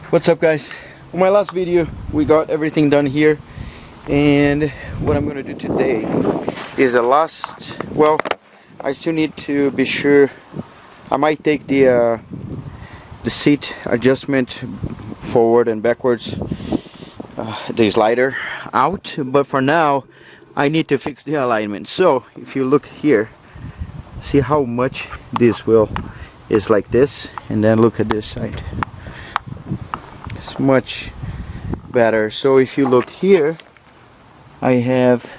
What's up, guys? On my last video we got everything done here, and what I'm gonna do today is I still need to be sure. I might take the seat adjustment forward and backwards, the slider out, but for now I need to fix the alignment. So if you look here, see how much this wheel is like this, and then look at this side. It's much better. So if you look here, I have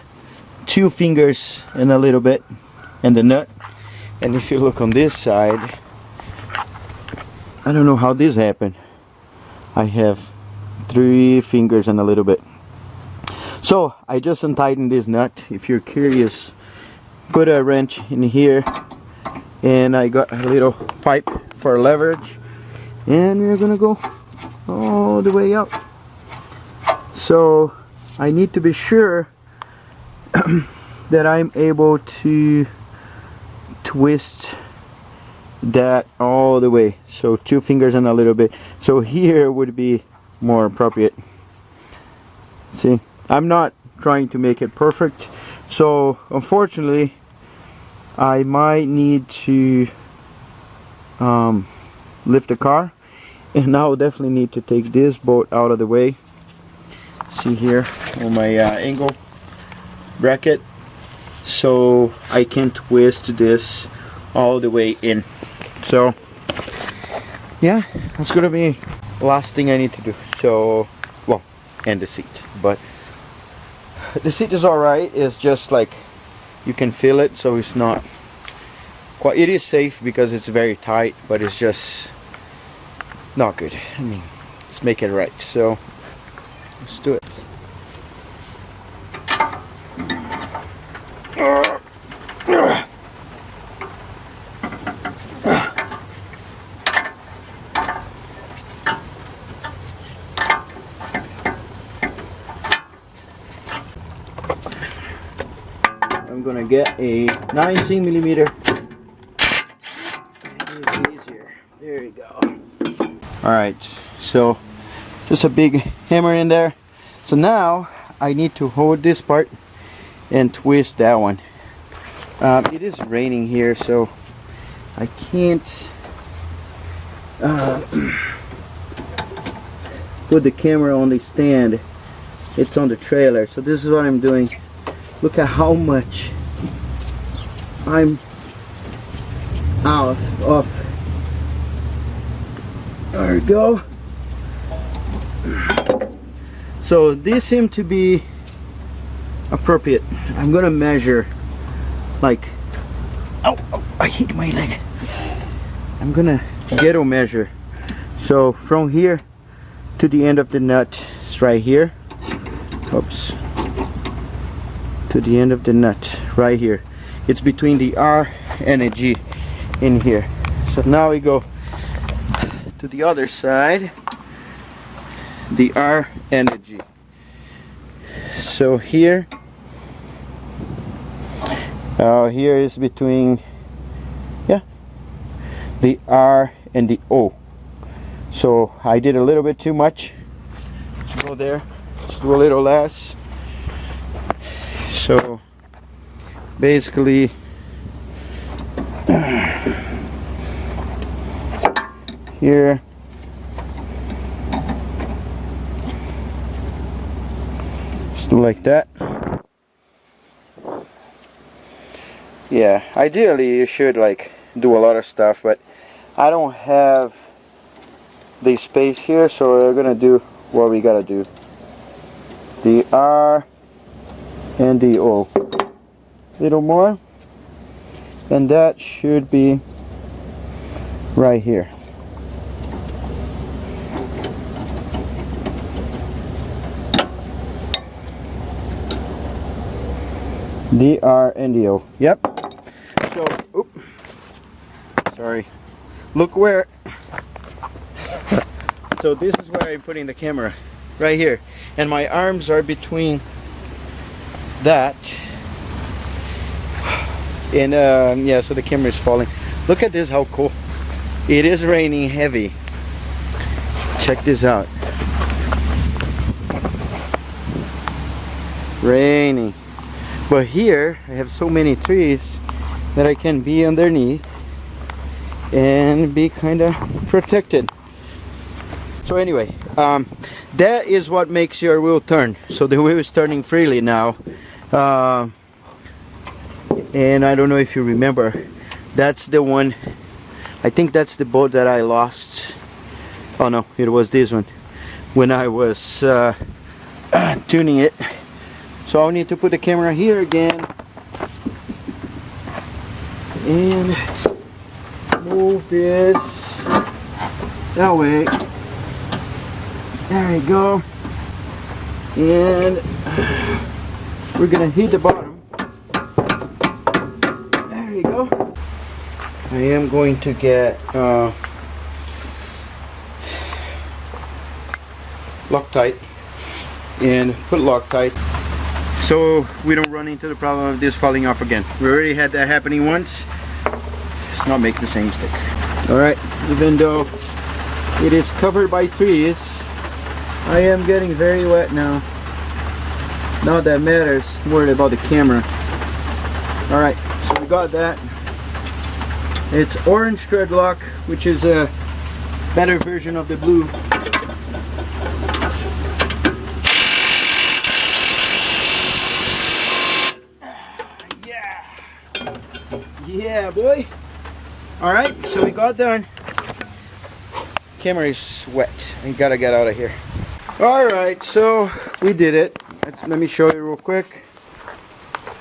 2 fingers and a little bit and the nut, and if you look on this side, I don't know how this happened, I have 3 fingers and a little bit. So I just untightened this nut. If you're curious, put a wrench in here, and I got a little pipe for leverage, and we're gonna go all the way out. So I need to be sure that I'm able to twist that all the way. So 2 fingers and a little bit. So here would be more appropriate. See, I'm not trying to make it perfect, so unfortunately I might need to lift the car, and I'll definitely need to take this bolt out of the way. See here on my angle bracket, so I can twist this all the way in. So yeah, that's gonna be the last thing I need to do. So, well, and the seat, but the seat is alright. It's just like you can feel it, so it's not quite, it is safe because it's very tight, but it's just not good. I mean, let's make it right. So let's do it. I'm gonna get a 19mm. Easier. There you go. Alright, so just a big hammer in there. So now I need to hold this part and twist that one. It is raining here, so I can't put the camera on the stand. It's on the trailer, so this is what I'm doing. Look at how much I'm out of. There we go. So these seem to be appropriate. I'm gonna measure, like, oh, I hit my leg. I'm gonna ghetto measure. So from here to the end of the nut is right here. Oops. To the end of the nut right here. It's between the R and a G in here. So now we go to the other side, the R and the G. So here here is between, yeah, the R and the O. So I did a little bit too much. Let's go there. Let's do a little less. So basically here just do like that. Yeah, ideally you should like do a lot of stuff, but I don't have the space here, so we're gonna do what we gotta do. The R and the O. Little more, and that should be right here. The R and the O. Yep. So, oop, sorry. Look where. So this is where I'm putting the camera, right here, and my arms are between that and yeah, so the camera is falling. Look at this, how cool. It is raining heavy. check this out. Raining. But here I have so many trees that I can be underneath and be kind of protected. So anyway, that is what makes your wheel turn. So the wheel is turning freely now. And I don't know if you remember, that's the one, I think that's the boat that I lost. Oh no, it was this one when I was tuning it. So I'll need to put the camera here again and move this that way. There we go. And we're gonna hit the bottom. There we go. I am going to get Loctite and put Loctite so we don't run into the problem of this falling off again. We already had that happening once. Let's not make the same mistake. Alright, even though it is covered by trees, I am getting very wet now. Not that matters, I'm worried about the camera. Alright, so we got that. It's orange thread lock, which is a better version of the blue. Yeah, boy. Alright, so we got done. Camera is wet. I gotta get out of here. Alright, so we did it. Let me show you real quick.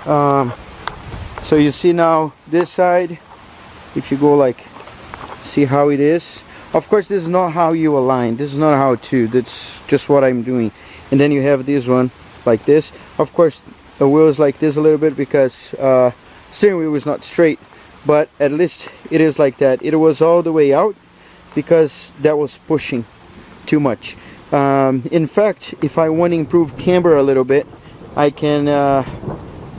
So you see now this side, if you go like, see how it is. Of course, this is not how you align. This is not how to. That's just what I'm doing. And then you have this one like this. Of course, the wheel is like this a little bit because steering wheel is not straight, but at least it is like that. It was all the way out because that was pushing too much. In fact, if I want to improve camber a little bit, I can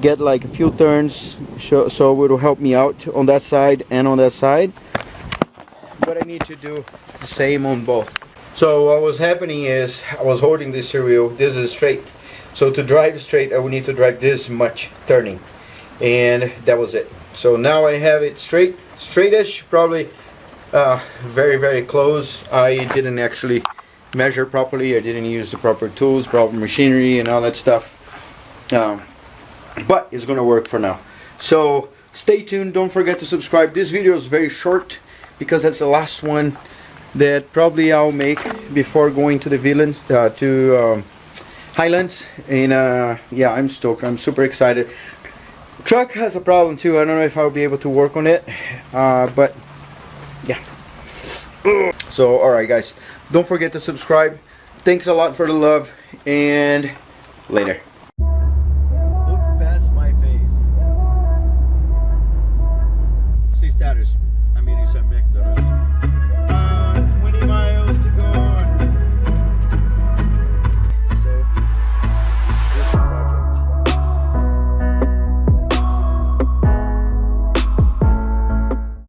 get like a few turns, so it will help me out on that side and on that side. But I need to do the same on both. So what was happening is I was holding this steering wheel. This is straight. So to drive straight, I would need to drive this much turning. And that was it. So now I have it straightish, probably very, very close. I didn't actually measure properly. I didn't use the proper tools, proper machinery and all that stuff. But it's gonna work for now. So stay tuned. Don't forget to subscribe. This video is very short because that's the last one that probably I'll make before going to the Villains, Highlands. And yeah, I'm stoked. I'm super excited. Truck has a problem too. I don't know if I'll be able to work on it, but yeah. So alright guys, don't forget to subscribe. Thanks a lot for the love, and later.